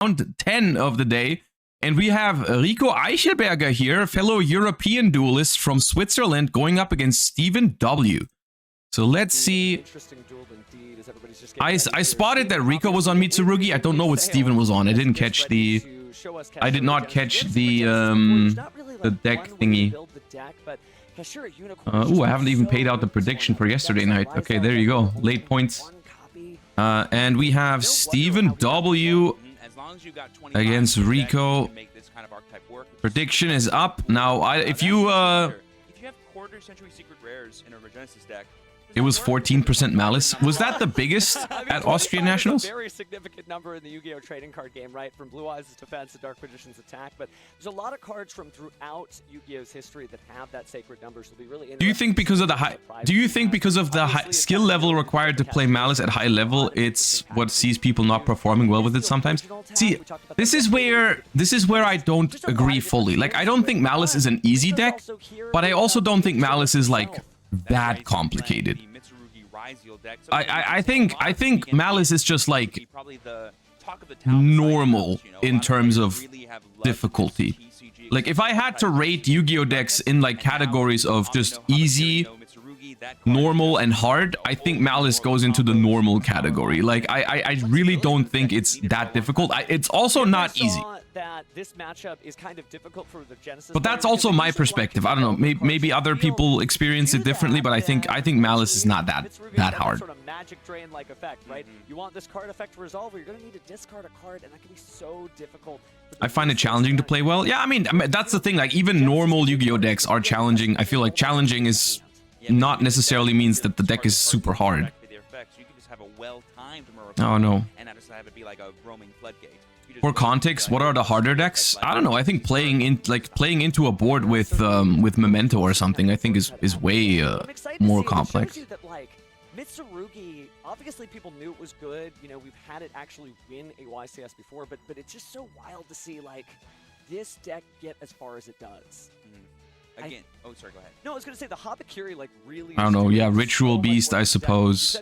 round 10 of the day. And we have Rico Eichelberger here, fellow European duelist from Switzerland, going up against Stephen W. So let's see. I spotted that Rico was on Mitsurugi. I don't know what Steven was on. I didn't catch the... I did not catch the deck thingy. Ooh, I haven't even paid out the prediction for yesterday night. Okay, there you go. Late points. And we have Stephen W against Rico. Prediction is up. Now, if you have quarter century secret rares in a Regenesis deck, it was 14% Malice. Was that the biggest at Austrian Nationals? A very significant number in the Yu-Gi-Oh trading card game, right? From Blue Eyes' defense to Dark Magician's attack. But there's a lot of cards from throughout Yu-Gi-Oh's history that have that sacred number. So it'll be really interesting. Do you think because of the high? Do you think because of the high skill level required to play Malice at high level, it's what sees people not performing well with it sometimes? See, this is where I don't agree fully. Like, I don't think Malice is an easy deck, but I also don't think Malice is like that complicated. I think Malice is just like normal in terms of difficulty. Like, if I had to rate Yu-Gi-Oh decks in like categories of just easy, normal, and hard, I think Malice goes into the normal category. Like, I really don't think it's that difficult. It's also not easy. That this matchup is kind of difficult for the Genesis, but that's also my perspective. I don't know. Maybe other people experience it differently, but I think Malice is not that hard. Sort of magic drain like effect, right? You want this card effect to resolve, or you're going to need to discard a card, and that can be so difficult. I find it challenging to play well. Yeah, I mean that's the thing. Like, even normal Yu-Gi-Oh decks are challenging. I feel like challenging is not necessarily means that the deck is super hard. Oh no. For context, what are the harder decks? I don't know. I think playing into a board with Memento or something, I think is way more complex. That, like, Mitsurugi, obviously people knew it was good. You know, we've had it actually win a YCS before, but it's just so wild to see like this deck get as far as it does. Again, oh, sorry, go ahead. No, I was going to say the Habakiri, like, really... I don't know, yeah, Ritual Beast, I suppose.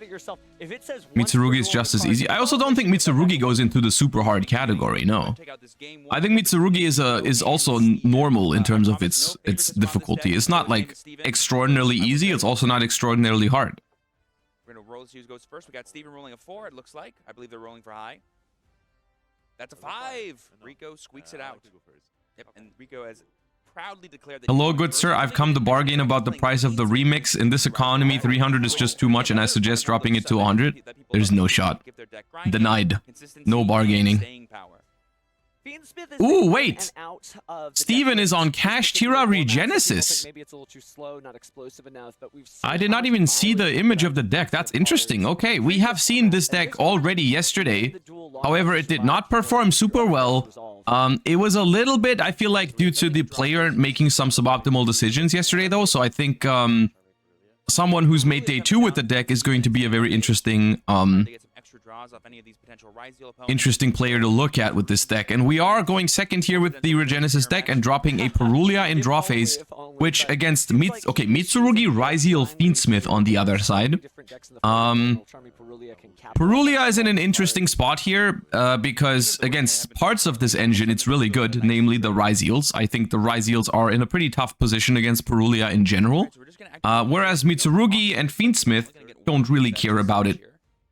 Mitsurugi is just as easy. I also don't think Mitsurugi goes into the super hard category, no. I think Mitsurugi is also normal in terms of its difficulty. It's not, like, extraordinarily easy, it's also not extraordinarily hard. We're going to roll. Who goes first. We got Steven rolling a 4, it looks like. I believe they're rolling for high. That's a 5! Rico squeaks it out. Yep, and Rico has... proudly declared that. Hello, good sir. I've come to bargain about the price of the remix. In this economy, 300 is just too much, and I suggest dropping it to 100. There's no shot. Denied. No bargaining. Ooh, wait! Steven is on Cash Tira Regenesis. I did not even see the image of the deck. That's interesting. Okay, we have seen this deck already yesterday. However, it did not perform super well. It was a little bit, I feel like, due to the player making some suboptimal decisions yesterday, though. So I think someone who's made day 2 with the deck is going to be a very interesting player to look at with this deck. And we are going second here with the Regenesis deck and dropping a Perulia in draw phase, which against Mitsurugi, Ryziel, Fiendsmith on the other side. Perulia is in an interesting spot here because against parts of this engine it's really good, namely the Ryziels. I think the Ryziels are in a pretty tough position against Perulia in general, whereas Mitsurugi and Fiendsmith don't really care about it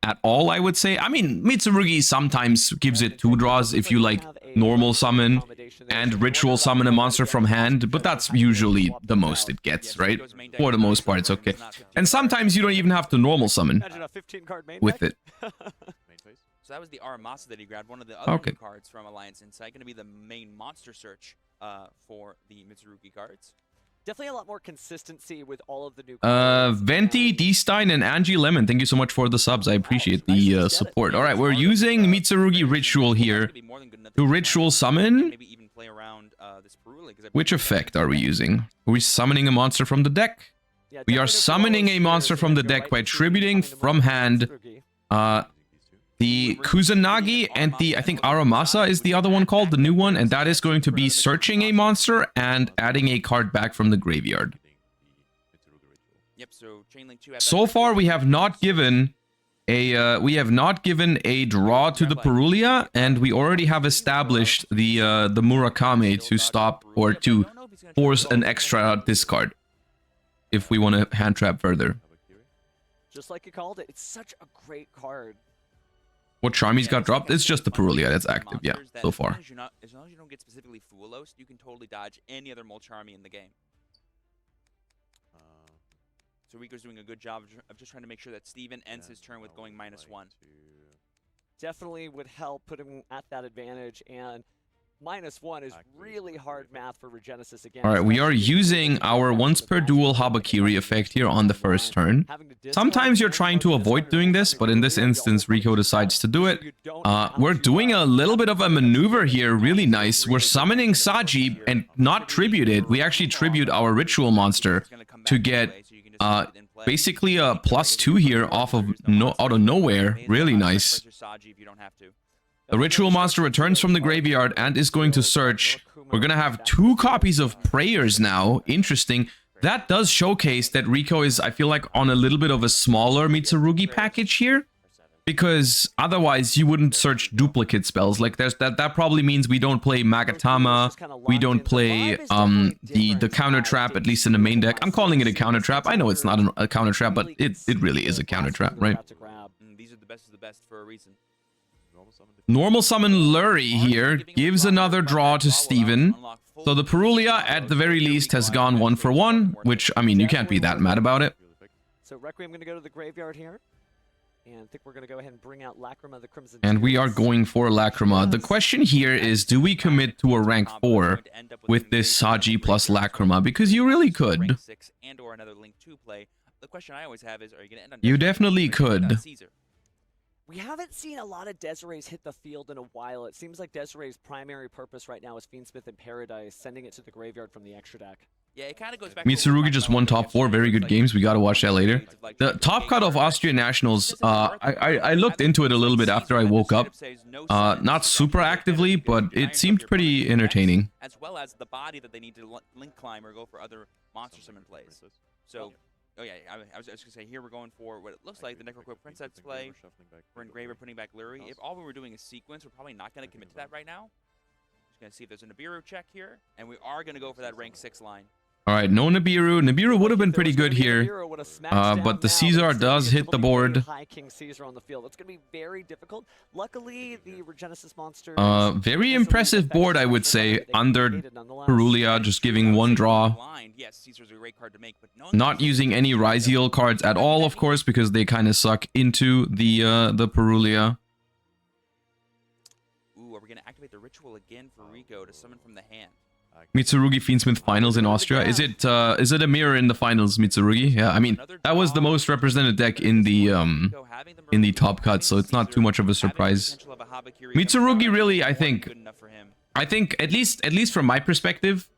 at all, I would say. I mean, Mitsurugi sometimes gives it 2 draws if you like normal summon and ritual summon a monster from hand, but that's usually the most it gets, right? For the most part, it's okay. And sometimes you don't even have to normal summon with it. So that was the Aramasa that he grabbed, one of the other cards from Alliance Insight, going to be the main monster search for the Mitsurugi cards. Definitely a lot more consistency with all of the new Venti, D-Stein, and Angie Lemon, thank you so much for the subs. I appreciate the support. Alright, we're using Mitsurugi Ritual here to Ritual Summon. Which effect are we using? Are we summoning a monster from the deck? We are summoning a monster from the deck by tributing from hand the Kusanagi and the, I think Aramasa is the other one called, the new one, and that is going to be searching a monster and adding a card back from the graveyard. So far, we have not given we have not given a draw to the Purulia, and we already have established the Murakami to stop or to force an extra discard if we want to hand trap further. Just like you called it, it's such a great card. What Charmy's got dropped? It's just the Purulia that's active, yeah, so far. As long as you don't get specifically Fuelos, you can totally dodge any other Molcharmy in the game. So Rico's doing a good job of just trying to make sure that Steven ends his turn with going -1. Definitely would help put him at that advantage, and -1 is really hard math for Regenesis again. All right, we are using our once per duel Habakiri effect here on the first turn. Sometimes you're trying to avoid doing this, but in this instance, Rico decides to do it. We're doing a little bit of a maneuver here, really nice. We're summoning Saji and not tribute it. We actually tribute our ritual monster to get basically a +2 here off of out of nowhere. Really nice. The ritual monster returns from the graveyard and is going to search. We're going to have 2 copies of prayers now. Interesting. That does showcase that Rico is, I feel like, on a little bit of a smaller Mitsurugi package here. Because otherwise you wouldn't search duplicate spells. Like that probably means we don't play Magatama, we don't play the counter trap, at least in the main deck. I'm calling it a counter trap. I know it's not a counter trap, but it really is a counter trap, right? These are the best of the best for a reason. Normal summon Lurie here gives another draw to Steven. So the Purulia at the very least has gone 1 for 1, which I mean you can't be that mad about it. So Requiem going to go to the graveyard here. And I think we're going to go ahead and bring out Lacrima the Crimson. And we are going for Lacrima. The question here is, do we commit to a rank 4 with this Saji plus Lacrima? Because you really could. You definitely could. We haven't seen a lot of Desirees hit the field in a while. It seems like Desiree's primary purpose right now is Fiendsmith in Paradise, sending it to the graveyard from the extra deck. Yeah, it kind of goes back. Mitsurugi just won top 4. Very good games. We gotta watch that later. The top cut of Austrian Nationals, I looked into it a little bit after I woke up. Not super actively, but it seemed pretty entertaining. As well as the body that they need to link climb or go for other monster summon plays. So, oh yeah, I was just gonna say here we're going for what it looks like the Necroquip Princess play. We're Engraver putting back Lurie. If all we were doing is sequence, we're probably not gonna commit to that right now. Just gonna see if there's a Nibiru check here, and we are gonna go for that rank 6 line. All right, no Nibiru. Nibiru would have been pretty good here, but the Caesar does hit the board. High King Caesar on the field. It's going to be very difficult. Luckily, the Regenesis monster. Very impressive board, I would say, under Purulia, just giving 1 draw. Not using any Ryziel cards at all, of course, because they kind of suck into the Purulia. Ooh, are we going to activate the ritual again for Rico to summon from the hand? Mitsurugi Fiendsmith finals in Austria. Is it a mirror in the finals, Mitsurugi? Yeah, I mean that was the most represented deck in the top cut, so it's not too much of a surprise. Mitsurugi really, I think at least from my perspective,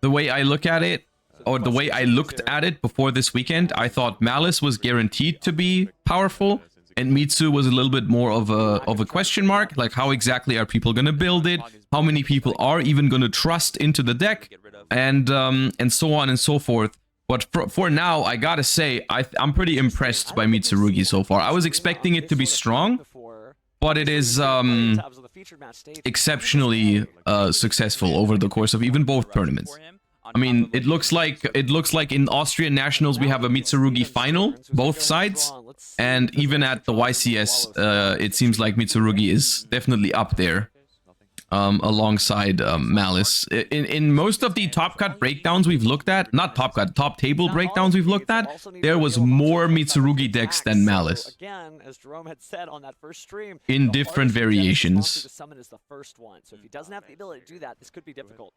the way I look at it, or the way I looked at it before this weekend, I thought Malice was guaranteed to be powerful. And Mitsu was a little bit more of a question mark, like how exactly are people going to build it, how many people are even going to trust into the deck, and so on and so forth. But for now, I gotta say, I'm pretty impressed by Mitsurugi so far. I was expecting it to be strong, but it is exceptionally successful over the course of even both tournaments. I mean, it looks like in Austrian Nationals we have a Mitsurugi final, both sides, and even at the YCS, it seems like Mitsurugi is definitely up there, alongside Malice. In most of the top cut breakdowns we've looked at, not top cut, top table breakdowns we've looked at, there was more Mitsurugi decks than Malice. Again, as Jerome had said on that first stream, in different variations. Summon is the first one, so if he doesn't have the ability to do that, this could be difficult.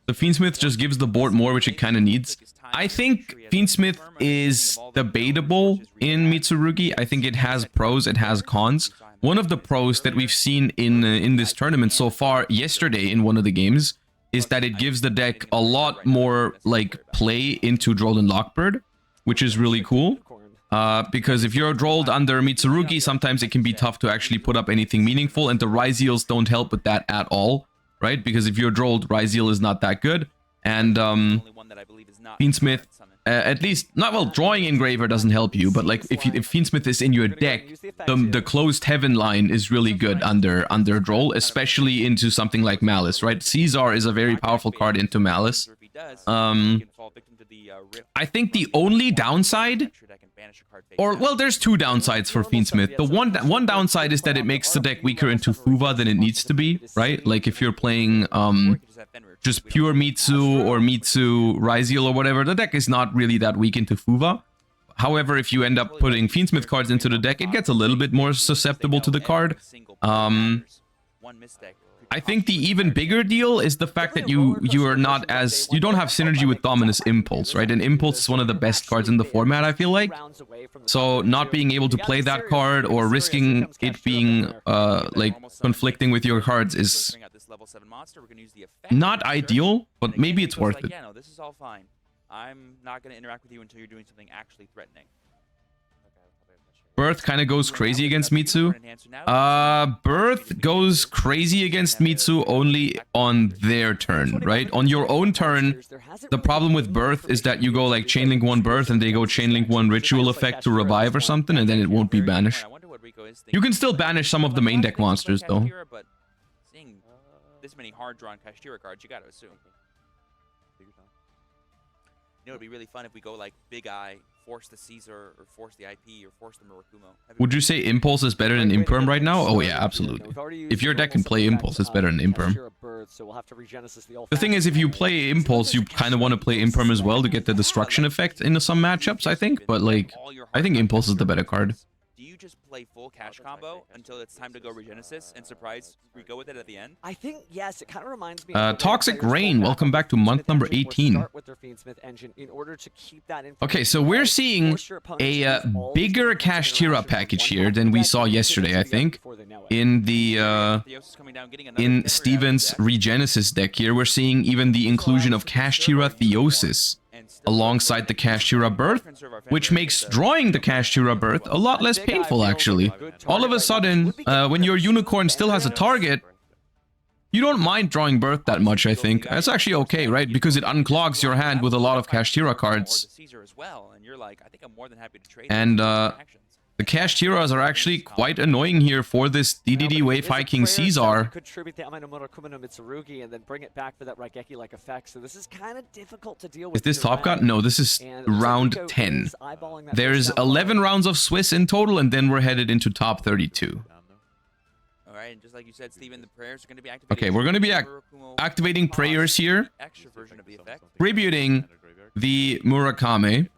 The Fiendsmith just gives the board more, which it kind of needs. I think Fiendsmith is debatable in Mitsurugi. I think it has pros, it has cons. One of the pros that we've seen in this tournament so far, yesterday in one of the games, is that it gives the deck a lot more like play into Droll and Lockbird, which is really cool. Because if you're Drolled under Mitsurugi, sometimes it can be tough to actually put up anything meaningful, and the Ryziels don't help with that at all. Right? Because if you're Drolled, Ryziel is not that good. And Fiendsmith at least, not well, drawing Engraver doesn't help you, but like if Fiendsmith is in your deck, the closed heaven line is really good under Droll, especially into something like Malice, right? Caesar is a very powerful card into Malice. I think the only downside, or well, there's two downsides for Fiendsmith. The one downside is that it makes the deck weaker into Fuva than it needs to be, right? Like if you're playing just pure Mitsu or Mitsu Ryziel or whatever, the deck is not really that weak into Fuva. However, if you end up putting Fiendsmith cards into the deck, it gets a little bit more susceptible to the card. I think the even bigger deal is the fact that you don't have synergy with Dominus Impulse, right? And Impulse is one of the best cards in the format, I feel like. So not being able to play that card or risking it being like conflicting with your cards is not ideal, but maybe it's worth it. Yeah, no, this is all fine. I'm not going to interact with you until you're doing something actually threatening. Birth kind of goes crazy against Mitsu. Birth goes crazy against Mitsu only on their turn, right? On your own turn, the problem with Birth is that you go like Chainlink 1 Birth and they go Chainlink 1 Ritual Effect to revive or something, and then it won't be banished. You can still banish some of the main deck monsters, though. Seeing this many hard-drawn Kashtira cards, you got to assume. You know, it'd be really fun if we go like Big Eye, force the Caesar, or force the IP, or force the Murakumo. Would you say Impulse is better than Imperm right now? Oh yeah, absolutely. If your deck can play Impulse, it's better than Imperm. The thing is, if you play Impulse, you kind of want to play Imperm as well to get the destruction effect into some matchups, I think. But like, I think Impulse is the better card. Do you just play full cash combo until it's time to go Regenesis and surprise Rico with it at the end? I think, yes, it kind of reminds me of Toxic Rain, welcome back to month number 18. Okay, so we're seeing a bigger Kashtira package here than we saw yesterday, I think. In the in Steven's Regenesis deck here, we're seeing even the inclusion of Kashtira Theosis alongside the Kashtira Birth, which makes drawing the Kashtira Birth a lot less painful, actually. All of a sudden, when your Unicorn still has a target, you don't mind drawing Birth that much, I think. That's actually okay, right? Because it unclogs your hand with a lot of Kashtira cards. And the Kashtiras are actually quite annoying here for this DDD Wave High King Caesar. Is this Top Cut? No, this is round 10. There's 11 rounds of Swiss in total, and then we're headed into top 32. Alright, and just like you said, Steven, the prayers are going to be activated. Okay, we're going to be activating prayers here. Tributing the Murakami.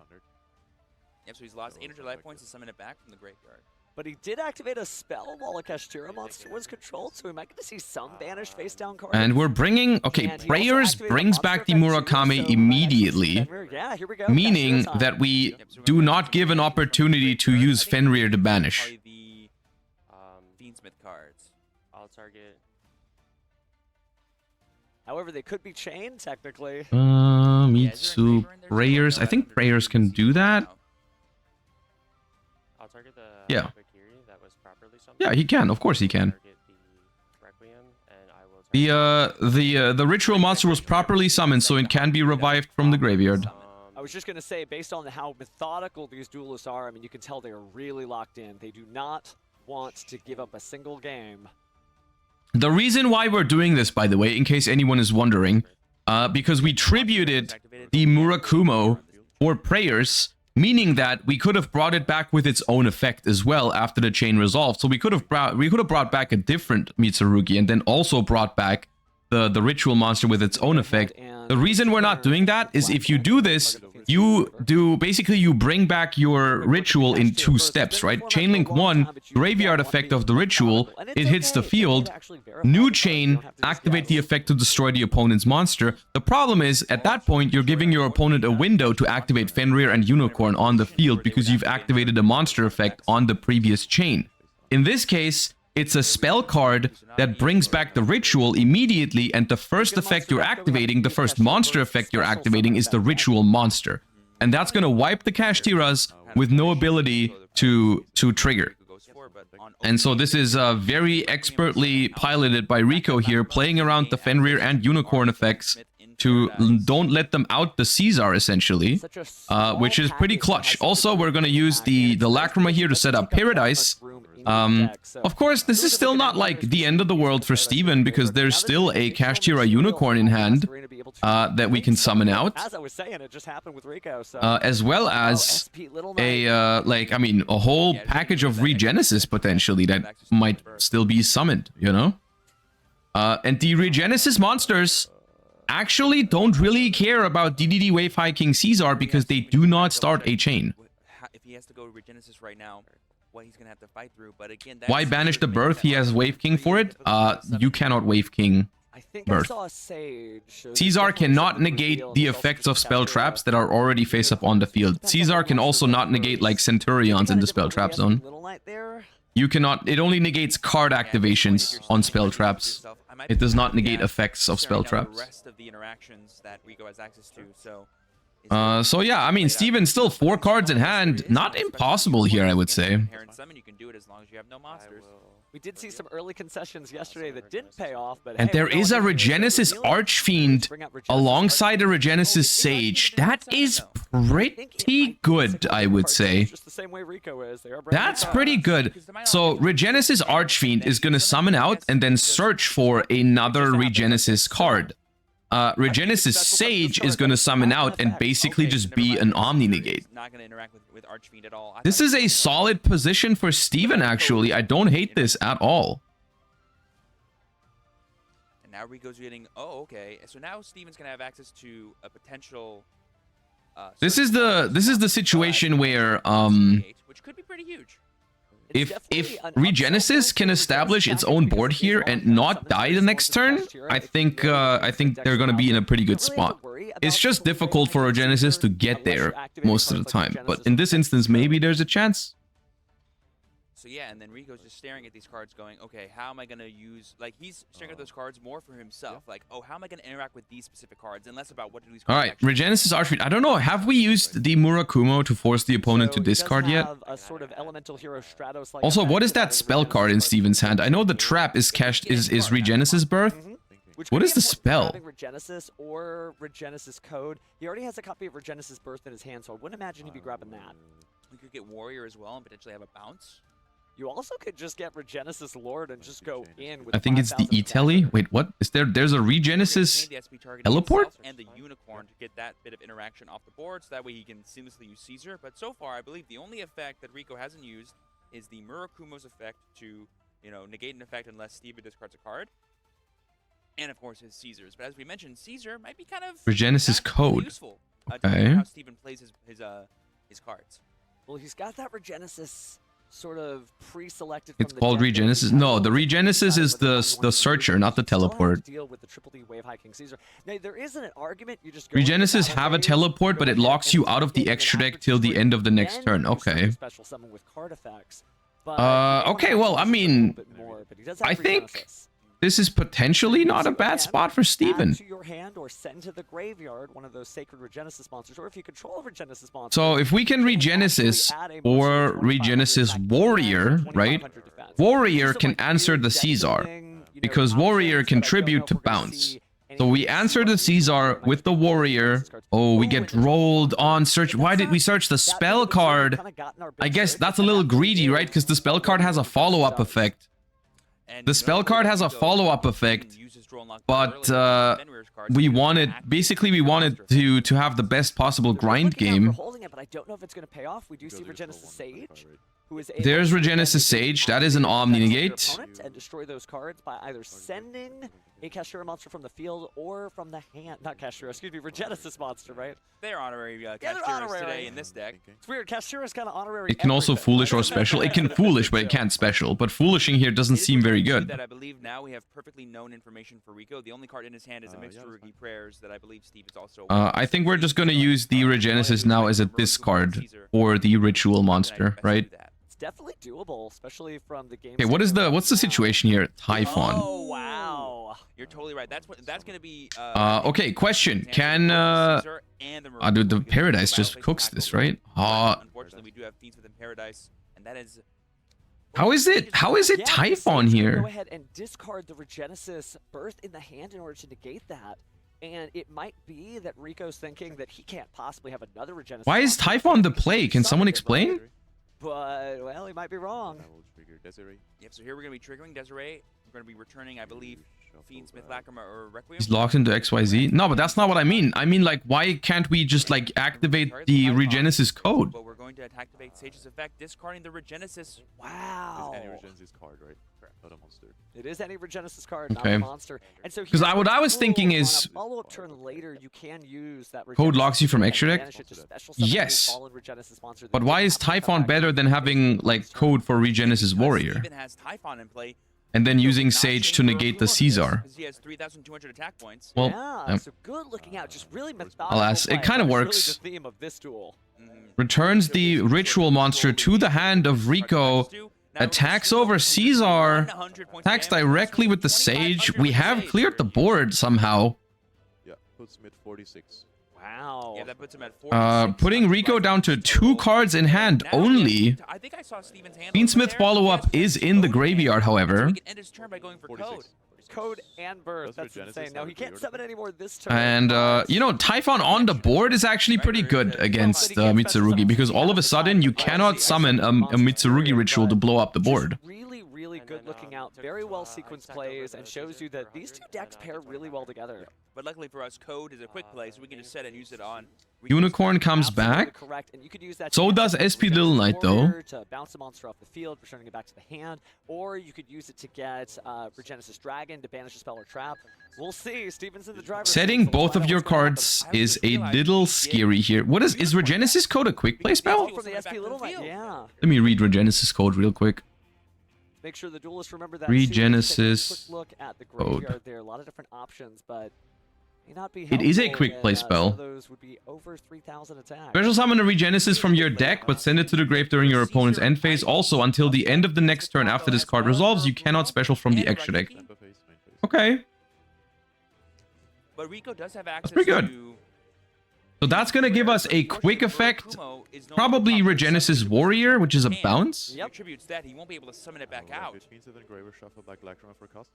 Yep, so he's lost 800 life points to summon it back from the graveyard. But he did activate a spell while a Kashtira monster was controlled, so we might get to see some banished face-down cards. And we're bringing... Okay, Prayers brings back the Murakami immediately, yeah, here we go. Meaning that we do not give an opportunity to use Fenrir to banish. The Fiendsmith cards. I'll target. However, they could be chained, technically. Mitsu Prayers. I think Prayers can do that. I'll target the Yeah. that was properly summoned. Yeah, he can. Of course he can. The ritual monster was properly summoned, so it can be revived from the graveyard. I was just going to say, based on how methodical these duelists are, I mean, you can tell they are really locked in. They do not want to give up a single game. The reason why we're doing this, by the way, in case anyone is wondering, because we tributed the Murakumo for Prayers, meaning that we could have brought it back with its own effect as well after the chain resolved. So we could have brought back a different Mitsurugi and then also brought back the ritual monster with its own effect. The reason we're not doing that is if you do this, you bring back your ritual in 2 steps, right? Chainlink 1, graveyard effect of the ritual, it hits the field. New chain, activate the effect to destroy the opponent's monster. The problem is, at that point, you're giving your opponent a window to activate Fenrir and Unicorn on the field because you've activated a monster effect on the previous chain. In this case, it's a spell card that brings back the ritual immediately, and the first effect you're activating, the first monster effect you're activating, is the ritual monster. And that's going to wipe the Kashtiras with no ability to trigger. And so this is very expertly piloted by Rico here, playing around the Fenrir and Unicorn effects don't let them out the Caesar essentially, Such a small which is pretty package clutch. that has Also, such a we're gonna big use the impact. Lacrima here to set up Doesn't take that Paradise. much room in your deck, so Of course, this is still not like the end of the world for Steven, because there's still a Kashtira Unicorn in hand that we can summon out, As I was saying, it just happened with Rico. So as well as a whole package of Regenesis potentially that might still be summoned, you know? And the Regenesis monsters actually don't really care about DDD Wave High King Caesar because they do not start a chain. If he has to go to Regenesis right now, what he's gonna have to fight through. But again, Why banish the birth? He has Wave King for it. You cannot Wave King I think birth. I saw a Sage. So Caesar there's definitely cannot something negate revealed. the There's also effects just of spell Kashtira. traps that are already face up on the field. Caesar can also not negate like Centurions in the spell trap zone. Little Knight there. You cannot, it only negates card activations on spell traps. It does not negate effects of spell Staring down traps. The rest of the interactions that Rico has access to, So yeah, I mean, Steven's still 4 cards in hand. Not impossible here, I would say. You can do it as long as you have no monsters. We did see some early concessions yesterday that didn't pay off, but And hey, there we're is a going into Regenesis revealing. Archfiend Bring out Regenesis alongside a Archfiend. Regenesis Sage. That is pretty good, I would say. Just the same way Rico is. They are brand new That's cards. pretty good. So Regenesis Archfiend is going to summon out and then search for another Regenesis card. Regenesis Sage is going to summon out and basically just be an Omni Negate. Not going to interact with Archfiend at all. This is a solid position for Steven, actually. I don't hate this at all. And now Rico's getting. Oh, okay. So now Steven's going to have access to a potential. This is the situation where which could be pretty huge. It's if definitely an Regenesis upsell can for establish Regenesis its own because board if here they and want not some die the nice next monsters turn, Kashtira, I if you think really I think deck they're them gonna be in a out, pretty you good don't really have spot. to worry about It's just people difficult for going Regenesis to Caesar get unless there you're activating most of the cards like time. But Regenesis in this or instance, maybe there's a chance. So yeah, and then Rico's just staring at these cards going, okay, how am I going to use, like, he's staring at those cards more for himself. Like, oh, how am I going to interact with these specific cards and less about what do these cards All right, actually do. Regenesis Archfiend. I don't know. Have we used the Murakumo to force the opponent So to he does discard yet? have a sort of elemental hero Stratos-like Also, what effect is that adding spell Regenesis card in cards Steven's hand? I know the to trap is is card. Regenesis Birth. Which What could is be the important for spell? having Regenesis or Regenesis Code. He already has a copy of Regenesis Birth in his hand, so I wouldn't imagine he'd be grabbing that. We could get Warrior as well and potentially have a bounce. You also could just get Regenesis Lord and just go in with I think it's the 5,000 E-Telly. dagger. Wait, what? There's a Regenesis The SP targeting teleport? himself and the Unicorn to get that bit of interaction off the board, so that way he can seamlessly use Caesar. But so far, I believe the only effect that Rico hasn't used is the Murakumo's effect to, you know, negate an effect unless Steven discards a card. And of course his Caesars. But as we mentioned, Caesar might be kind of Regenesis not really Code. useful, Okay. depending on how Steven plays his cards. Well, he's got that Regenesis sort of pre-selected. It's from the called deck that Regenesis. he's No, able the to Regenesis decide is whether or not he the wants to searcher, use. not the You still have to teleport. deal with the triple D Wave High King Caesar. Now, there isn't an argument. You just go Regenesis have a teleport, but it locks you out of the extra deck till the end of the next turn. Okay. Special summon with card effects. But Okay, well, I mean, I think this is potentially not a bad spot for Steven. Add to your hand or send to the graveyard one of those sacred Regenesis monsters, or if you control a Regenesis monster. So if we can Regenesis or Regenesis Warrior, right? Warrior can answer the Caesar, because Warrior can tribute to bounce. So we answer the Caesar with the Warrior. Oh, we get rolled on search. Why did we search the spell card? I guess that's a little greedy, right? Because the spell card has a follow-up effect. The spell card has a follow-up effect, but we wanted to have the best possible grind game. Holding it, but I don't know if it's going to pay off. We do see Regenesis Sage, who is able There's to Regenesis Sage. That is an Omni Negate. and destroy those cards by either sending a Kashtira monster from the field or from the hand. Not Kashtira, excuse me, Regenesis monster, right? They're honorary they're Kashtira's honorary. today in this deck. It's weird. Kashtira is kind of honorary. It can also everything. foolish or special. It can foolish, but it can't special. But foolishing here doesn't It is seem very worth noting good. That I believe now we have perfectly known information for Rico. The only card in his hand is a mixed Rugi Prayers that I believe Steve is also. I think we're just gonna use the Regenesis now as a discard for the ritual monster, right? It's definitely doable, especially from the game. Okay, what's the situation here? Typhon. Oh wow! You're totally right. That's going to be. Okay, question. Can dude, the Paradise just cooks this, right? Unfortunately, we do have Fiends within Paradise, and that is. How is it Yeah, Typhon Sage's gonna here? Go ahead and discard the Regenesis Birth in the hand in order to negate that. And it might be that Rico's thinking that he can't possibly have another Regenesis. Why is monster Typhon the because play? he Can someone summoned it, explain? right? But, well, he might be wrong. Yep, so here we're going to be triggering Desiree. We're going to be returning, I believe, Fiend, Smith, Lacrim, or Requiem. He's locked into XYZ. No, but that's not what I mean. I mean, like, why can't we just, like, activate the Regenesis code? But we're going to activate Sage's effect, discarding the Regenesis. Wow. It's any Regenesis card, right? Not a monster. It is any Regenesis card, not Okay. a monster. And so 'Cause here's what I was cool. thinking On is- a follow-up turn later, you can use that Code Regenesis locks you from and extra deck? banish it to special summon a Yes. fallen Regenesis monster that But you why can is have to come Typhon back better and than having, like, code for Regenesis Warrior? Steven has Typhon in play. And then Rico using would not Sage change to her negate the approval on this, Caesar? 'cause he has 3,200 attack points. Well, yeah, so good looking out. Just really methodical. Alas, it play. kinda That's works. Really the theme of this duel. returns the ritual monster to the hand of Rico, attacks over Caesar, attacks directly with the Sage. We have cleared the board somehow. Yeah, puts mid 46. Wow. Yeah, that puts him at 46. Putting Rico down to 2 cards in hand Now only. I think I saw Steven's hand Fiendsmith over there. follow-up He has is in the code graveyard, hand, so however. he can end his turn by going for code. 46. Code and birth. That's That's Regenesis, insane. No, not he can't Regenesis. summon anymore this turn. And, you know, Typhon on the board is actually pretty good against Mitsurugi, because all of a sudden you cannot summon a Mitsurugi ritual to blow up the board. Just really, really good looking out. Very well sequenced plays and shows you that these two decks pair really well together. But luckily for us, code is a quick play, so we can just set and use it on. Unicorn comes Absolutely back. correct. And you could use that So to does get SP Regenesis Little Knight, though. Warrior to bounce the monster off the field, returning it back to the hand, or you could use it to get Regenesis Dragon to banish a spell or trap. We'll see. Steven's in the driver's Setting seat, so let's both of find out your what's gonna happen. cards is a little scary here. What is Regenesis code a quick play spell? From the SP Little Knight, yeah. Let me read Regenesis code real quick. Make sure the duelists remember that. Regenesis Take a quick look at the code. graveyard there. A lot of different options, but may not be It is a helpful quick when, play some spell. of those would be over 3,000 attacks. Special summon a Regenesis from your deck, but send it to the grave during your opponent's end phase. Also, until the end of the next turn after this card resolves, you cannot special from the extra deck. Tempo phase, main phase. Okay, But Rico does have access pretty good. to... so that's gonna give us a quick effect. Probably Regenesis Warrior, which is a bounce. Yep. Attributes that, he won't be able to summon it back out. Which means that Engraver shuffle back Lacrim for cost.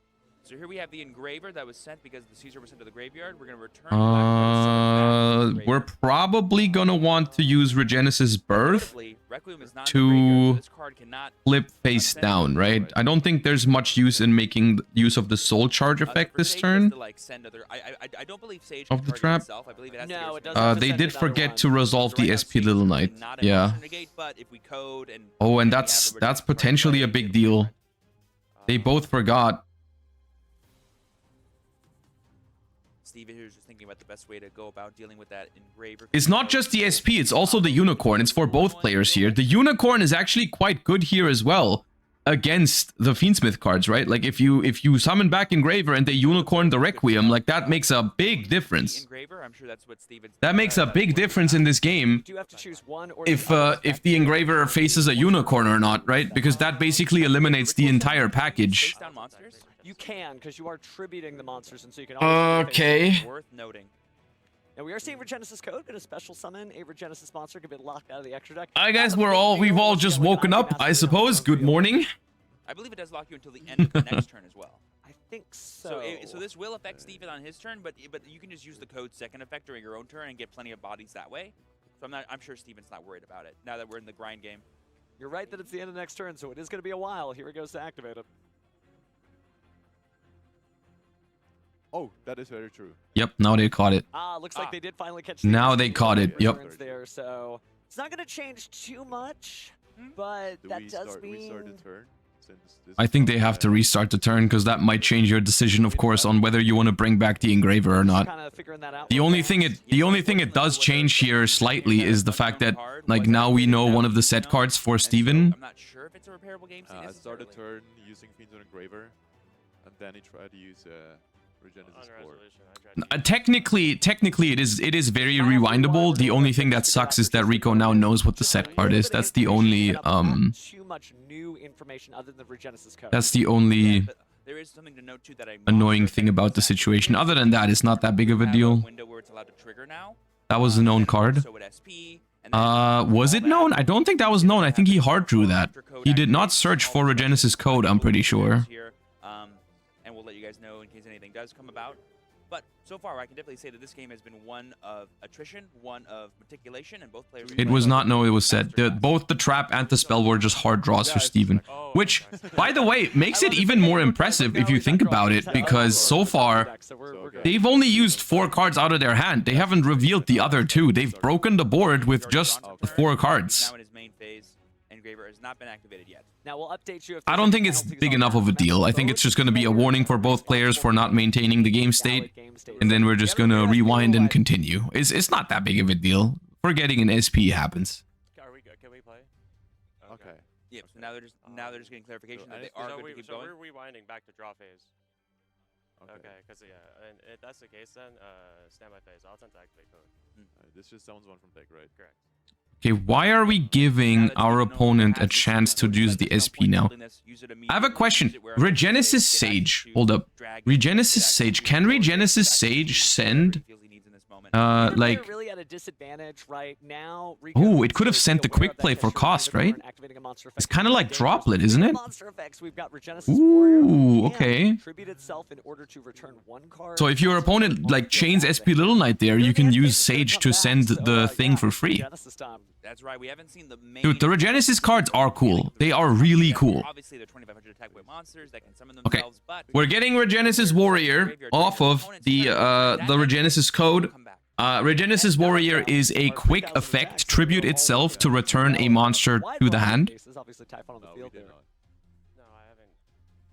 So here we have the Engraver that was sent because the Caesar was sent to the graveyard. We're going to return the Lacrim to the We're graveyard. probably gonna want to use Regenesis Birth. Notably, Requiem is not in to the graveyard, so this card cannot Flip face down, right? I don't think there's much use in making use of the Soul Charge effect for this Sage turn. to, like, send other, I don't believe Sage Of can the target trap? itself. I believe it has No, to it get doesn't. its They Send did another forget one. to resolve So right the now, SP Sage Little is Knight. not a Yeah. monster negate, but if we code and Oh, and we have that's a that's Regenesis potentially a play, big deal. They both forgot. Steve here's just thinking about the best way to go about dealing with that Engraver. It's not just the SP, it's also the Unicorn. It's for both players here. The Unicorn is actually quite good here as well against the Fiendsmith cards, right? Like if you summon back Engraver and they Unicorn the Requiem, like that makes a big difference. Engraver, I'm sure that's what Steven's That makes a big difference in this game. You do have to choose one or If the other. the Engraver faces a Unicorn or not, right? Because that basically eliminates the entire package. Face down monsters. You can, because you are tributing the monsters, and so you can Okay. Worth noting. Now we are seeing Regenesis code, but a special summon, a Regenesis monster can be locked out of the extra deck. I guess we've all just woken up, I suppose. Good morning. I believe it does lock you until the end of the next turn as well. I think so. So this will affect Steven on his turn, but you can just use the code second effect during your own turn and get plenty of bodies that way. So I'm sure Steven's not worried about it now that we're in the grind game. You're right that it's the end of next turn, so it is going to be a while. Here he goes to activate it. Oh, that is very true. Yep, now they caught it. Looks like they did finally catch. Now Steven's they caught it, yep. returns there, so it's not going to change too much, but Do that we does restart mean. the turn? Since this I is think not, they have to restart the turn because that might change your decision, of course, on whether you want to bring back the Engraver or not. Kind of figuring that out. The only thing it does change here slightly is the fact that like now we know one of the set cards for Steven. I'm not sure if it's a repairable game. I started turn using Fiends on Engraver, and then he tried to use Regenesis On 4. resolution, I tried to Technically it is very rewindable. The only thing that sucks is that Rico now knows what the set card is. That's the only Not too much new information other than Regenesis code. that's the only But there is something to note too that I'm annoying thing about the situation. Other than that, it's not that big of a deal. Window where it's allowed to trigger now. That was a known card. So would SP. And then Was all it that. known? I don't think that was known. I think he hard drew that. He did not search for Regenesis code, I'm pretty sure. Here, and we'll let you guys know in case anything does come about. But so far, I can definitely say that this game has been one of attrition, one of meticulation, and both players. It was not, no, it was set. Both the trap and the spell were just hard draws for Steven. Which, by the way, makes it even more impressive if you think about it, because so far, they've only used 4 cards out of their hand. They haven't revealed the other 2. They've broken the board with just the 4 cards. Now in his main phase, Engraver has not been activated yet. Now we'll update you if I don't think it's big enough of a deal. I think it's just going to be a warning for both players for not maintaining the game state, and then we're just going to rewind and continue. It's not that big of a deal. Forgetting an SP happens. Are we good? Can we play? Okay. Yeah. So now they're just getting clarification that they are good to keep so going. we're rewinding back to draw phase. Okay, because yeah, and if that's the case, then standby phase. I'll attempt to activate code. This just sounds one from deck, right? Correct. Okay, why are we giving our opponent a chance to use the SP now? I have a question. Regenesis Sage. Hold up. Regenesis Sage. Can Regenesis Sage send... like... really at a disadvantage right now. Oh, it could have sent the quick play for cost, right? It's kind of like Droplet, isn't it? Ooh, okay. So if your opponent like chains SP Little Knight there, you can use Sage to send the thing for free. That's right. We haven't seen the main. Dude, the Regenesis cards are cool. They are really cool. Obviously, they're 2500 attack weight monsters that can summon Okay, themselves, but we're getting Regenesis Warrior off of the Regenesis code. Regenesis Warrior is a quick effect, tribute itself to return a monster to the hand. No, I haven't.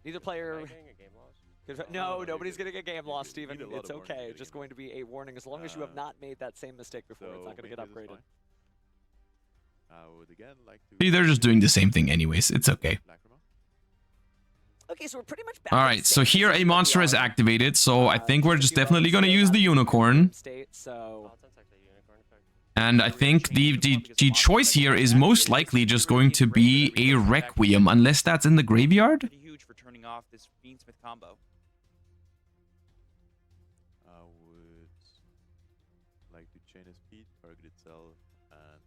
Neither player. Am I getting a game loss? No, nobody's getting a game loss, Steven. It's okay. It's just going to be a warning. As long as you have not made that same mistake before, it's not going to get upgraded. I would again like to... See, they're just doing the same thing anyways. It's okay. Okay, so we're pretty much back. Alright, so here a monster is activated, so I think we're just definitely going to use the Unicorn. So And I think the choice here is most likely just going to be a Requiem, unless that's in the graveyard. pretty huge for turning off this Fiendsmith combo. I would like to chain SP, target itself, and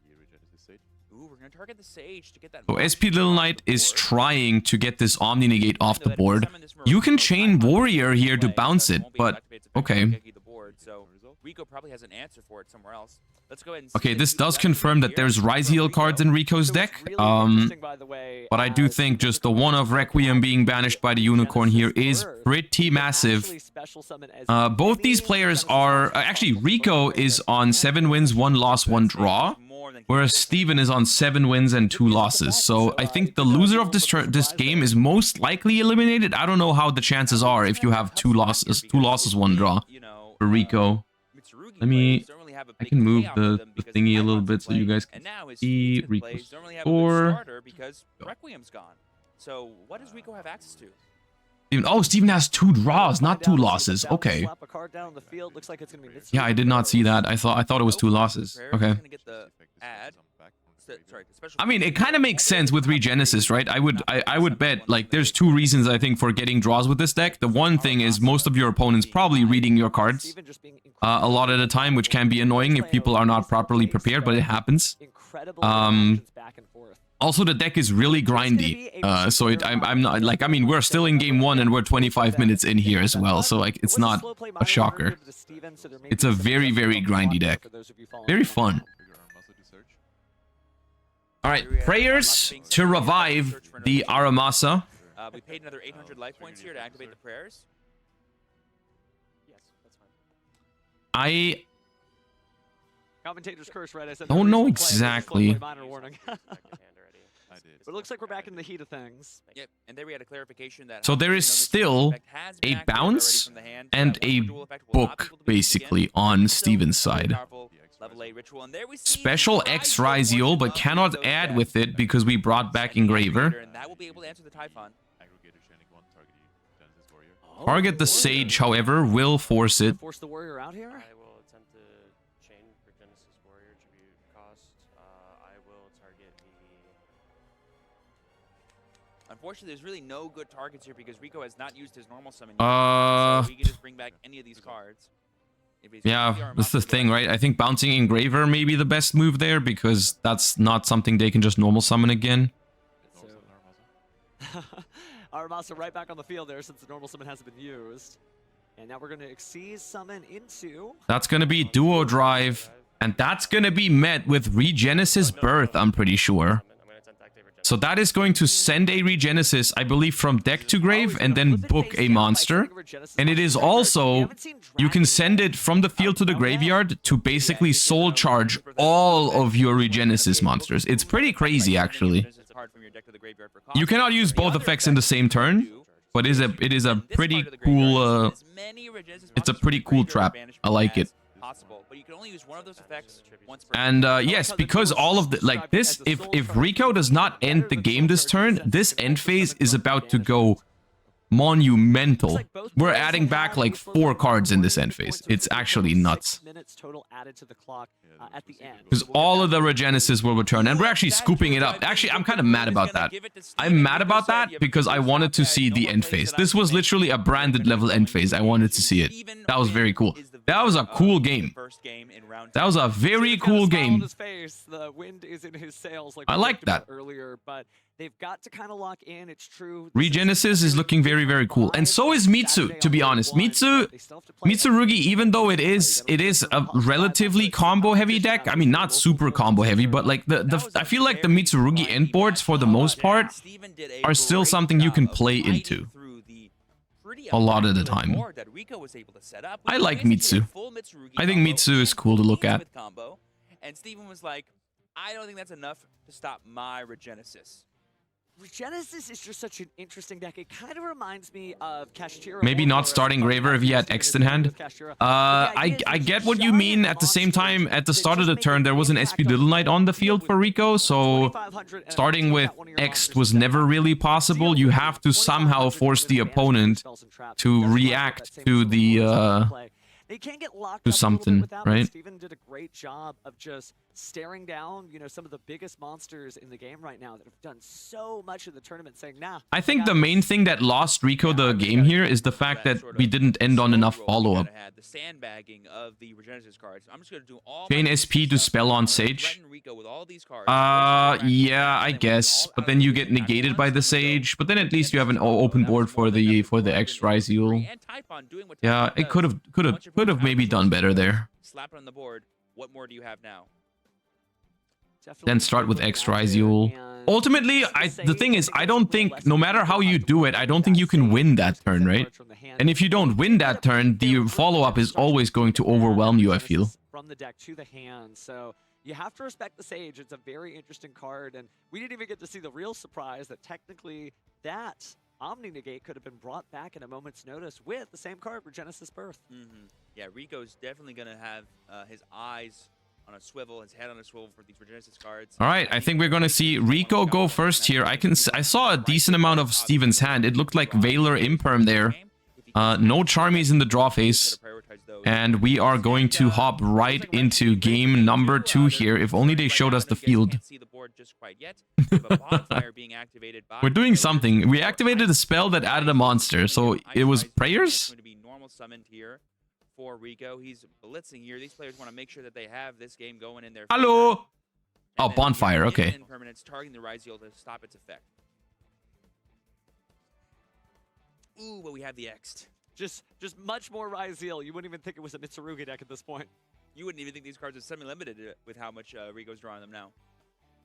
the Regenesis Sage. Ooh, we're gonna target the Sage to get that. So SP Little Knight is trying to get this Omni Negate off the board. You can chain Warrior here to bounce it, but okay. So Rico probably has an answer for it somewhere else. Let's go ahead and Okay, this does confirm that there's Rise Heal cards in Rico's deck. But I do think just the one of Requiem being banished by the Unicorn here is pretty massive. Both these players are... actually, Rico is on 7 wins, 1 loss, 1 draw. Whereas Steven is on 7 wins and 2 losses. So I think the loser of this game is most likely eliminated. I don't know how the chances are if you have 2 losses, 1 draw for Rico. Let me... I can move the thingy a little bit so you guys can see Rico's score. Because Requiem's gone. So what does Rico have access to? Oh, Steven has 2 draws, not 2 losses. Okay. Yeah, I did not see that. I thought it was 2 losses. Okay. I mean, it kind of makes sense with Regenesis, right? I would bet, like, there's 2 reasons, I think, for getting draws with this deck. The one thing is most of your opponents probably reading your cards a lot at a time, which can be annoying if people are not properly prepared, but it happens. Also, the deck is really grindy, so I'm not, like, I mean, we're still in game 1 and we're 25 minutes in here as well, so, like, it's not a shocker. It's a very, very grindy deck. Very fun. Alright, prayers to revive the Aramasa. We paid another 800 life points here to activate the prayers. Yes, that's fine. I Commentator's curse, right? I said don't know exactly. Minor warning. But it looks like we're back in the heat of things. Yep, and there we had a clarification that... So there is still a bounce and a book, basically, on Steven's side. Special X Ryziel, but cannot add with it because we brought back Engraver. And that will be able to answer the Typhon. Target the Sage, however, will force it. Force the warrior out here? I will attempt to chain Regenesis Warrior tribute cost. I will target the... Unfortunately, there's really no good targets here because Rico has not used his normal summon yet. So he can just bring back any of these cards. Yeah, that's the thing, right? I think bouncing Engraver may be the best move there because that's not something they can just normal summon again. Aramasa right back on the field there since the normal summon hasn't been used. And now we're going to Xyz summon into... That's going to be Duo Drive. And that's going to be met with Regenesis Birth, I'm pretty sure. So that is going to send a Regenesis, I believe, from deck to grave and then book a monster. And it is also, you can send it from the field to the graveyard to basically soul charge all of your Regenesis monsters. It's pretty crazy, actually. You cannot use both effects in the same turn, but it is a pretty cool, it's a pretty cool trap. I like it. But you can only use one of those effects once per And yes, because all of the, like this, if Rico does not end the game this turn, this end phase is about to go monumental. We're adding back like 4 cards in this end phase. It's actually nuts. Because all of the Regenesis will return, and we're actually scooping it up. Actually, I'm kind of mad about that. I'm mad about that because I wanted to see the end phase. This was literally a branded level end phase. I wanted to see it. That was very cool. That was a cool game. That was a very cool game. I like that. They've got to kind of lock in. It's true. Regenesis is looking very, very cool. And so is Mitsu, to be honest. Mitsurugi, even though it is a relatively combo-heavy deck. I mean, not super combo-heavy, but like I feel like the Mitsurugi end boards, for the most part, are still something you can play into a lot of the time. I like Mitsu. I think Mitsu is cool to look at. And Steven was like, I don't think that's enough to stop my Regenesis. Regenesis is just such an interesting deck. It kind of reminds me of Kashtira. Maybe not starting Graver if he had X in hand. I get what you mean. At the same time, at the start of the turn, there was an SP Little Knight on the field for Rico, so starting with X was never really possible. You have to somehow force the opponent to react to the they can't get locked to up something, right? Steven did a great job of just staring down, some of the biggest monsters in the game right now that have done so much in the tournament, saying, nah. I think the main thing that lost Rico the game here is the fact that we didn't end on enough follow-up. The sandbagging of the Regenesis cards. I'm just gonna do all Chain SP to spell on Sage. Yeah, I guess. But then you get negated by the Sage. But then at least you have an open board for the X Ryzeal. Yeah, it could have maybe done better there. Slap it on the board. What more do you have now? Then start with X Ryzeal. Ultimately, the thing is, I don't think, no matter how you do it, I don't think you can win that turn, right? And if you don't win that turn, the follow-up is always going to overwhelm you, I feel. From the deck to the hand, so you have to respect the Sage. It's a very interesting card, and we didn't even get to see the real surprise that technically that Omni Negate could have been brought back at a moment's notice with the same card, Regenesis Birth. Yeah, Rico's definitely going to have his eyes on a swivel, his head on a swivel for these Regenesis cards. All right, I think we're going to see Rico go first here. I saw a decent amount of Steven's hand. It looked like Valor Imperm there. No Charmies in the draw phase. And we are going to hop right into game number 2 here. If only they showed us the field. We're doing something. We activated a spell that added a monster. So it was Prayers? For Rico, he's blitzing here. These players want to make sure that they have this game going in their Hello. favor. Oh, Bonfire. Okay. Impermanence targeting the Ryzeal to stop its effect. Ooh, but we have the X. Just much more Ryzeal. You wouldn't even think it was a Mitsurugi deck at this point. You wouldn't even think these cards are semi-limited with how much Rico's drawing them now.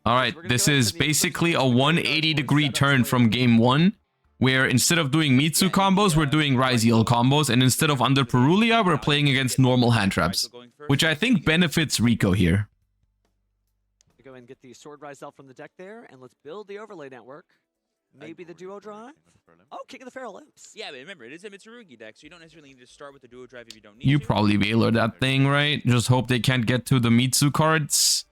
All right, this is basically a 180-degree turn from game 1. Where instead of doing Mitsu combos, we're doing Ryzeal combos, and instead of under Perulia, we're playing against normal hand traps, which I think benefits Rico here. Go and get the Sword Ryzeal from the deck there, and let's build the overlay network. Maybe the Duo Drive? Oh, King of the Feral Imps. Yeah, but remember, it is a Mitsurugi deck, so you don't necessarily need to start with the Duo Drive if you don't need You to. probably Valor that thing, right? Just hope they can't get to the Mitsu cards.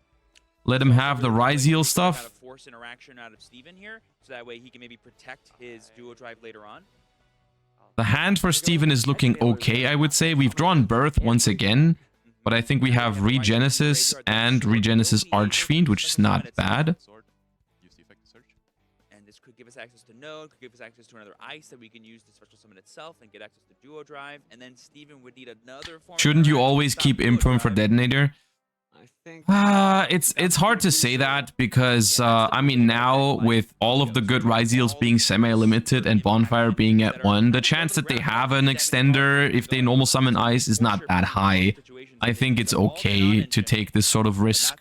Let him have the Ryzeal stuff. Force interaction out of Steven here, so that way he can maybe protect his Duo Drive later on. The hand for Steven is looking okay, I would say. We've drawn Birth once again, but I think we have Regenesis and Regenesis Archfiend, which is not bad. And this could give us access to Node, could give us access to another ice that we can use to special summon itself and get access to Duo Drive, and then Steven would need another form. Shouldn't you always keep Imperm for Detonator? I think It's hard to say that because I mean now with all of the good Ryzeals being semi-limited and Bonfire being at 1, the chance that they have an extender if they normal summon Ice is not that high. I think it's okay to take this sort of risk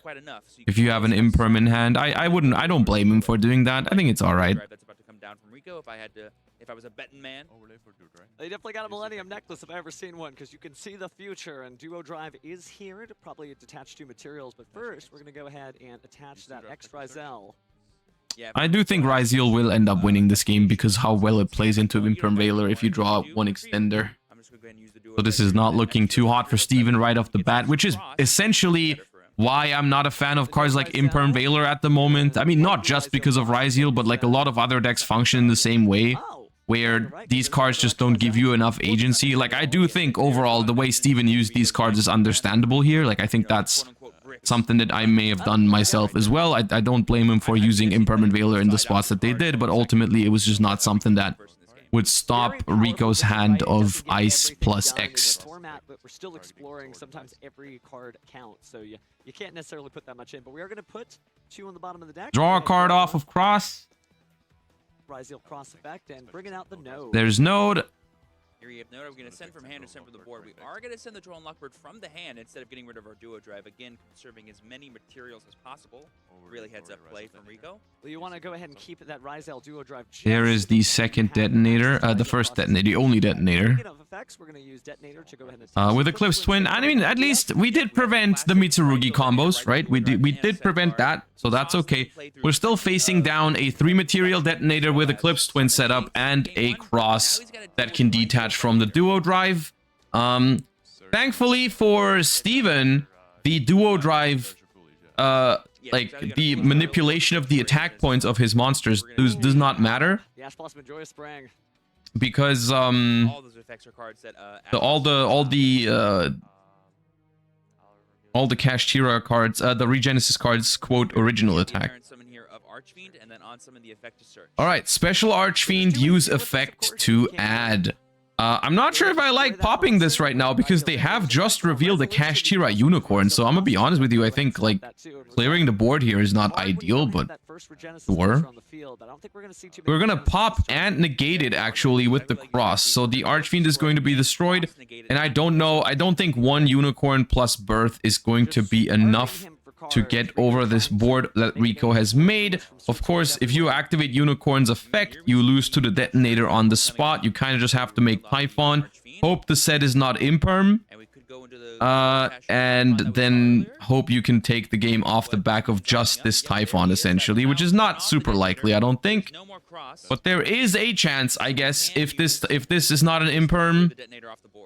if you have an Imperm in hand. I don't blame him for doing that. I think it's alright. That's about to come down from Rico. If I was a betting man. Overlay for Dude, right? they definitely got a Millennium Necklace if I ever seen one, because you can see the future, and Duo Drive is here to probably detach two materials. But first, we're going to go ahead and attach that X Ryzel. Yeah, I do think Ryzeal will end up winning this game because how well it plays into Imperm Veiler if you draw out one extender. I'm just gonna go ahead and use the duo So this is not looking too hot for Steven right off the bat, which is essentially why I'm not a fan of cards like Imperm Veiler at the moment. I mean, not just because of Ryzeal, but like a lot of other decks function in the same way, where these cards just don't give you enough agency. Like, I do think overall the way Steven used these cards is understandable here. Like, I think that's something that I may have done myself as well. I don't blame him for using Imperm and Veiler in the spots that they did, but ultimately it was just not something that would stop Rico's hand of Ice plus X. Format, but we're still exploring. Sometimes every card counts, so you can't necessarily put that much in. But we are going to put two on the bottom of the deck. Draw a card off of Cross. Ryzeal Cross effect and bringing out the node. There's Node. Here you have Node. We're going to send from hand or send from the board. We are going to send the Troll and Lockbird from the hand instead of getting rid of our Duo Drive. Again, conserving as many materials as possible. Really heads up play from Rico. Well, you want to go ahead and keep that Ryzeal Duo Drive. There is the second detonator, the first detonator, the only detonator. Speaking of effects, we're going to use detonator to go ahead and With Eclipse Twin, I mean, at least we did prevent the Mitsurugi combos, right? We did prevent that, so that's okay. We're still facing down a 3-material detonator with Eclipse Twin setup and a Cross that can detach from the Duo Drive. Thankfully for Steven, the Duo Drive, like the manipulation of the attack points of his monsters does not matter. The Ash Blossom and Joyous Sprang. Because All those effects are cards that all the Cash Tira cards, the Regenesis cards quote original attack. All right, special Archfiend use effect to add. I'm not sure if I like popping this right now because they have just revealed a Cash Tira unicorn. So I'm gonna be honest with you, I think like clearing the board here is not ideal, but sure. We're gonna pop and negate it actually with the Cross. So the Archfiend is going to be destroyed, and I don't think one unicorn plus Birth is going to be enough to get over this board that Rico has made. Of course, if you activate Unicorn's effect, you lose to the detonator on the spot. You kind of just have to make Typhon, hope the set is not Imperm, and then hope you can take the game off the back of just this Typhon, essentially, which is not super likely, I don't think. But there is a chance, I guess, if this is not an Imperm,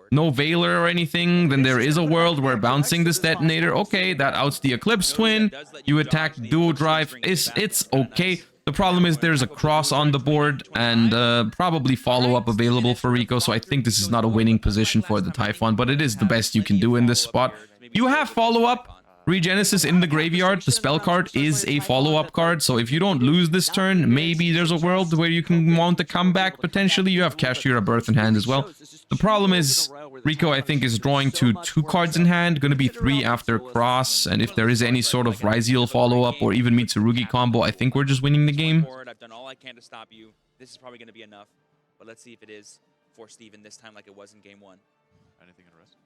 no Veiler or anything, then there is a world where bouncing this detonator, okay, that outs the Eclipse Twin, you attack Duo Drive, it's okay. The problem is there's a Cross on the board and probably follow-up available for Rico, so I think this is not a winning position for the Typhon, but it is the best you can do in this spot. You have follow-up. Regenesis in the graveyard, the spell card is a follow-up card, so if you don't lose this turn, maybe there's a world where you can mount a comeback, potentially. You have Cash Tira Birth in hand as well. The problem is, Rico, I think, is drawing to 2 cards in hand, going to be 3 after Cross, and if there is any sort of Ryzeal follow-up or even Mitsurugi combo, I think we're just winning the game. I've done all I can to stop you. This is probably going to be enough, but let's see if it is for Steven this time like it was in game 1. Anything in rest?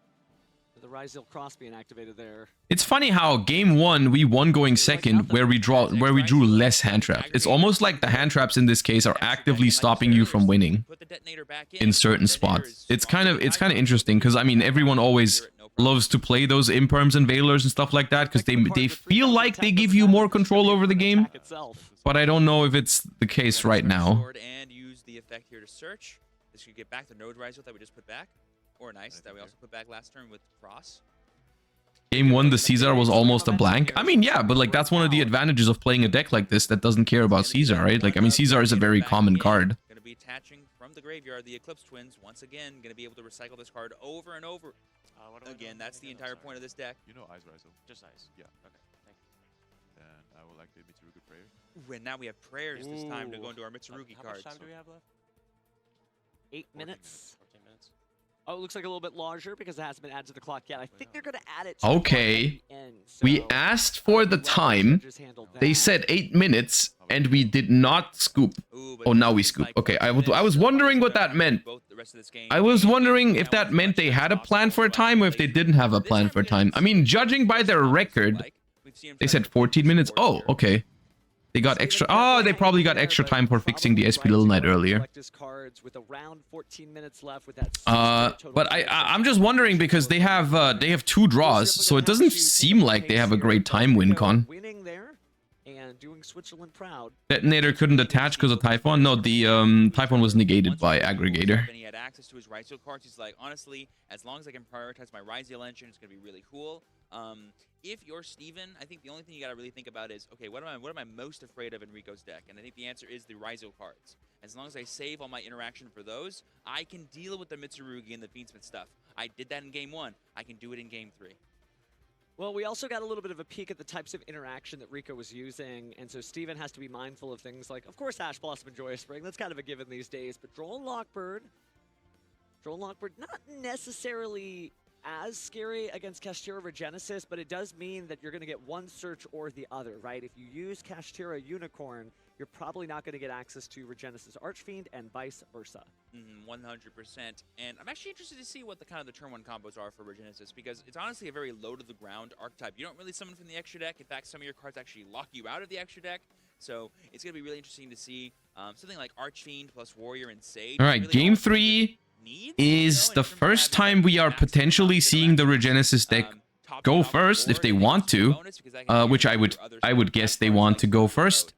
The Ryzeal Cross being activated there. It's funny how game 1 we won going second where we drew less hand traps. It's almost like the hand traps in this case are actively stopping you from winning in certain spots. It's kind of interesting because I mean everyone always loves to play those Imperms and Veilers and stuff like that because they feel like they give you more control over the game. But I don't know if it's the case right now. And use the effect here to search. This should get back the Node Ryzeal that we just put back. Or nice, that we also put back last turn with Cross. Game 1, the Caesar was almost a blank. I mean, yeah, but like that's one of the advantages of playing a deck like this that doesn't care about Caesar, right? Like, I mean, Caesar is a very common card. Going to be attaching from the graveyard the Eclipse Twins. Once again, going to be able to recycle this card over and over. Again, that's the entire point of this deck. You know Ice Ryzeal? Just Ice. Yeah. Okay, thank you. And I will activate Mitsurugi Prayer. Ooh, and now we have prayers this time to go into our Mitsurugi How cards. much time do we have left? 8 minutes. 14 minutes. Oh, it looks like a little bit larger because it hasn't been added to the clock yet. I think they're going to add it to Okay. the end. We So, asked for the let time. judges handle They that. said 8 minutes, and we did not scoop. Ooh, but Oh, now we it's scoop. like Okay, 4 I minutes, was so wondering what nobody's that meant. both the rest of this game. I was Game wondering now if that is meant they much had a more plan for a possible, time or if they like, didn't have a this plan time for a we're gonna time. I see mean, what judging by first their offense look record, like. We've seen him they try said to 14 minutes. forward Oh, here. okay. They got Steven extra. definitely Oh, they probably got hanging extra there, time for but fixing the probably SP right Little to Knight go and earlier. collect his cards with around 14 minutes left with that 6-minute total But time I'm for just wondering because they have 2 draws, so it doesn't seem like they have a great time win con. Winning there and doing Switzerland proud. Detonator couldn't attach because of Typhon. No, the Typhon was negated by Aggregator. And he had access to his Ryzeal cards. He's like, honestly, as long as I can prioritize my Ryzeal engine, it's gonna be really cool. If you're Steven, I think the only thing you gotta really think about is, okay, what am I most afraid of in Rico's deck? And I think the answer is the Ryzeal cards. As long as I save all my interaction for those, I can deal with the Mitsurugi and the Fiendsmith stuff. I did that in game 1. I can do it in game 3. Well, we also got a little bit of a peek at the types of interaction that Rico was using, and so Steven has to be mindful of things like, of course, Ash Blossom and Joyous Spring. That's kind of a given these days, but Droll and Lockbird, not necessarily as scary against Kashtira Regenesis, but it does mean that you're going to get one search or the other, right? If you use Kashtira Unicorn, you're probably not going to get access to Regenesis Archfiend and vice versa. 100%. And I'm actually interested to see what the kind of the turn 1 combos are for Regenesis, because it's honestly a very low to the ground archetype. You don't really summon from the extra deck. In fact, some of your cards actually lock you out of the extra deck. So it's going to be really interesting to see something like Archfiend plus Warrior and Sage. All right, really game all 3 needs, is the first time we are potentially seeing the Regenesis deck go first if they want to, which I would guess they want to go first.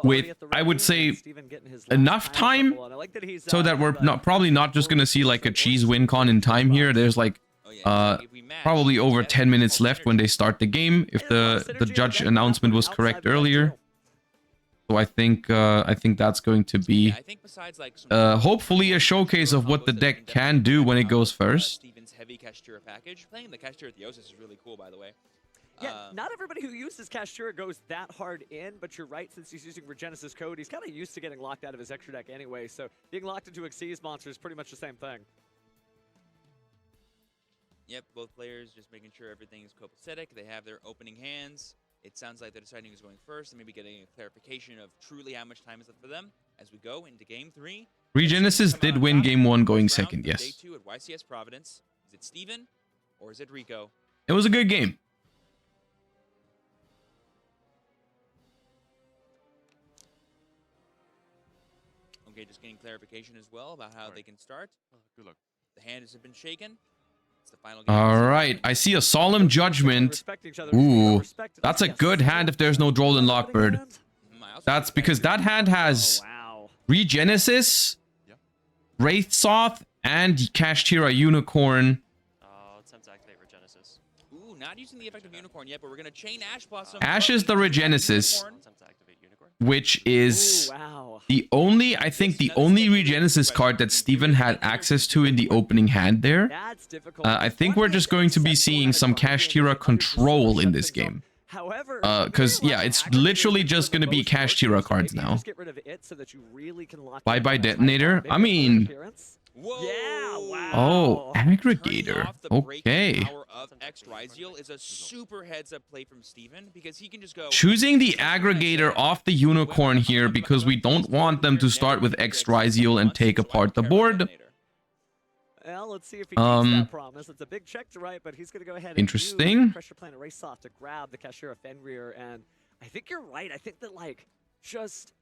With, I would say, enough time so that we're probably not just gonna see like a cheese win con in time here. There's like probably over 10 minutes left when they start the game if the judge announcement was correct earlier. So I think that's going to be hopefully a showcase of what the deck can do when it goes first. Steven's heavy Kashtira package. Playing the Kashtira Theosis is really cool, by the way. Yeah, not everybody who uses Kashtira goes that hard in, but you're right, since he's using Regenesis code, he's kind of used to getting locked out of his extra deck anyway, so being locked into Xyz monster is pretty much the same thing. Yep, both players just making sure everything is copacetic. They have their opening hands. It sounds like they're deciding who's going first and maybe getting a clarification of truly how much time is left for them as we go into game 3. Regenesis did win game 1 going second, yes. Day 2 at YCS Providence. Is it Steven or is it Rico? It was a good game. Okay, just getting clarification as well about how they can start. Good luck. The hand has been shaken. It's the final game. All right, I see a Solemn Judgment. Ooh, that's a good hand if there's no Droll and Lockbird. That's because that hand has Regenesis, Wraithsoth, and Kashtira Unicorn. It's time to activate Regenesis. Ooh, not using the effect of Unicorn yet, but we're going to chain Ash Blossom. Ash is the Regenesis, Unicorn. Time to activate Unicorn. which is the only, I think, the only Regenesis card that Steven had access to in the opening hand there. That's difficult. I think we're just going to be seeing some Kashtira control in this game. However, Because, yeah, it's literally just going to be Kashtira cards now. Bye-bye Detonator. I mean... Whoa. Yeah, wow. Oh, Turning Aggregator. off the breaking Okay. power of X Ryzeal is a super heads-up play from Steven because he can just go... Choosing the Aggregator off the Unicorn here because we don't want them to start with X Ryzeal and take apart the board. Well, let's see if he keeps that promise. It's a big check to write, but he's going to go ahead and Interesting. use Pressure Planet Wraithsoft to grab the Kashtira Fenrir, and I think you're right. I think that, like, just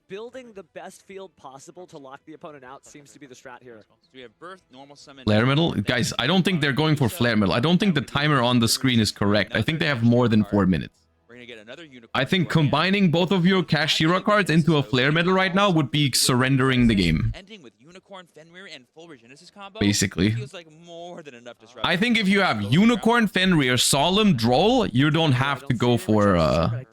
building the best field possible to lock the opponent out seems to be the strat here. So we have Birth, Normal Summon... Flare Metal? Guys, I don't think they're going for Flare Metal. I don't think the timer on the screen is correct. I think they have more than 4 minutes. We're gonna get another Unicorn. I think combining both of your Kashtira cards into a Flare Metal right now would be surrendering the game. Ending with Unicorn, Fenrir, and full Regenesis combo Basically. feels like more than enough disruption. I think if you have Unicorn, Fenrir, Solemn, Droll, you don't have to go for a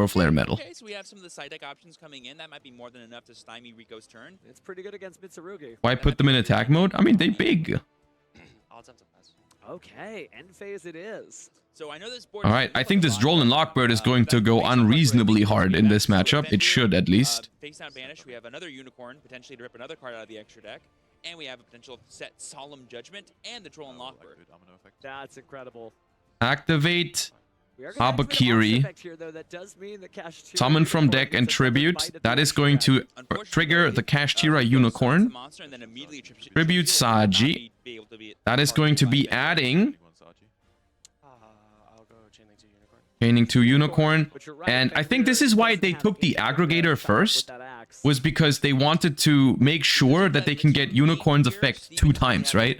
Flare Metal. Okay, so we have some of the side deck options coming in. That might be more than enough to stymie Rico's turn. It's pretty good against Mitsurugi. Why put them in attack mode? I mean, they big. I'll attempt to pass. Okay, end phase it is. So I know this board. All right, I think this Droll and Lockbird is going to go unreasonably hard in this matchup. It should, at least. Face down banish. We have another unicorn, potentially to rip another card out of the extra deck. And we have a potential set Solemn Judgment and the Droll and Lockbird. That's incredible. Activate We are gonna activate a Habakiri. monster effect here, though. That does mean that Kashtira Summon from Unicorn deck gets and another tribute. bite at That the is going extra to deck. trigger the Kashtira Unicorn. Tribute Saji. That is going to be adding I'll go Chainlink to Unicorn. Chaining to Unicorn. But you're right, And I think this Kashtira is why doesn't they have took the any aggregator effect first. with that axe. Was because they wanted to make sure that they can get Unicorn's effect 2 times, right?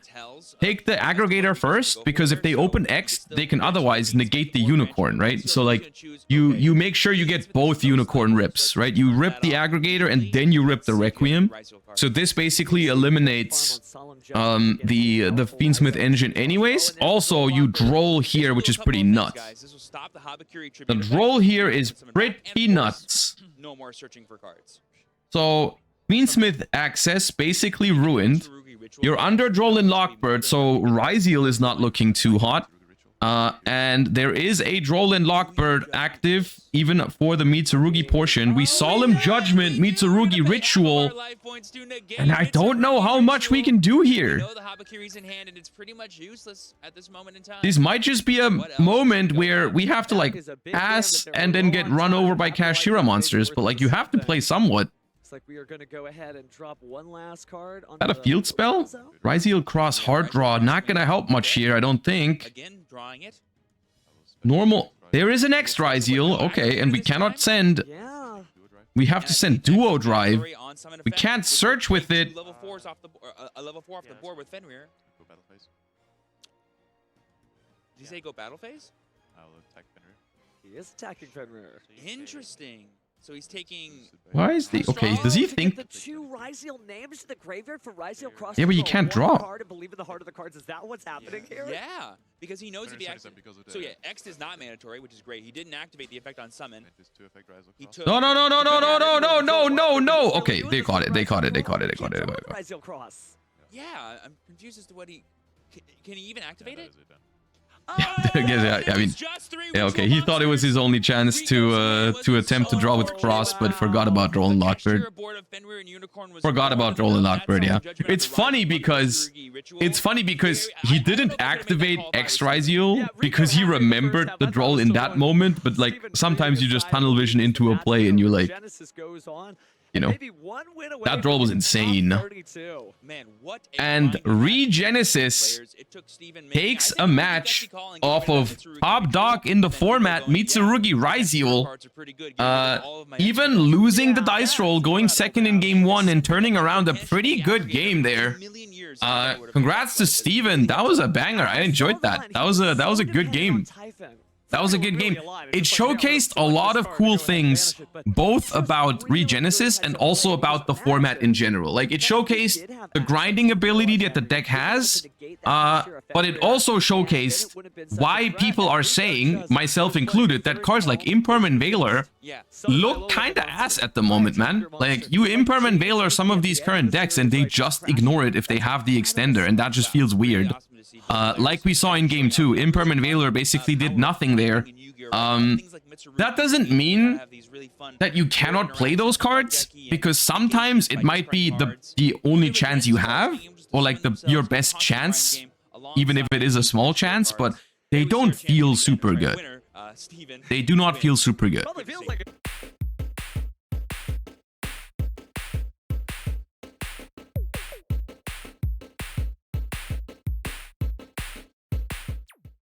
Take the aggregator first, because if they open X, they can otherwise negate the Unicorn, right? So like, you make sure you get both Unicorn rips, right? You rip the aggregator and then you rip the Requiem. So this basically eliminates the Fiendsmith engine anyways. Also, you Droll here, which is pretty nuts. The Droll here is pretty nuts. No more searching for cards. So, Fiendsmith access basically ruined. You're under Droll and Lockbird, so Ryziel is not looking too hot. And there is a Droll and Lockbird active, even for the Mitsurugi portion. We Solemn Judgment, Mitsurugi Ritual, and I don't know how much we can do here. This might just be a moment where we have to, like, pass and then get run over by Kashtira monsters, but, like, you have to play somewhat. Looks like we are going to go ahead and drop one last card. Is that a field spell? Ryziel Cross Hard Draw, not gonna help much here, I don't think. Again, drawing it. Normal. There is an X Ryziel, okay, and we cannot send. Yeah. We have to send Duo Drive. We can't search with it. Level 4's off the a level 4 off the board with Fenrir. Did you say go battle phase? I'll attack Fenrir. He is attacking Fenrir. Interesting. So he's taking. Why is the... Okay, does he think... The 2 Ryziel names to the graveyard for Ryziel Cross. Yeah, but you can't draw. Card and believe in the heart of the cards. Is that what's happening here? Yeah, because he knows if he activates. So yeah, X is not mandatory, which is great. He didn't activate the effect on summon. He took. No, no, no, no, no, no, no, no, no, no, no. Okay, they caught it. They caught it. They caught it. They caught it. Ryziel Cross. Yeah, I'm confused as to what he. Can he even activate it? Yeah, I mean, yeah, okay. He thought it was his only chance to attempt to draw with Cross, but forgot about Droll and Lockbird. Forgot about Droll and Lockbird. Yeah, it's funny because he didn't activate X Ryziel because he remembered the Droll in that moment. But like sometimes you just tunnel vision into a play and you're like, you know, that Droll was insane. And Regenesis takes a match off of top dog in the format, Mitsurugi Ryziel, even losing the dice roll, going second in game 1 and turning around a pretty good game there. Congrats to Steven. That was a banger. I enjoyed that. That was a good game. That was a good game. It showcased a lot of cool things, both about Regenesis and also about the format in general. Like, it showcased the grinding ability that the deck has, but it also showcased why people are saying, myself included, that cards like Imperm and Veiler look kinda ass at the moment, man. Like, you Imperm and Veiler some of these current decks and they just ignore it if they have the extender, and that just feels weird. Like we saw in game 2, Imperm and Veiler basically did nothing there. That doesn't mean that you cannot play those cards, because sometimes it might be the only chance you have, or like your best chance, even if it is a small chance, but they don't feel super good. They do not feel super good.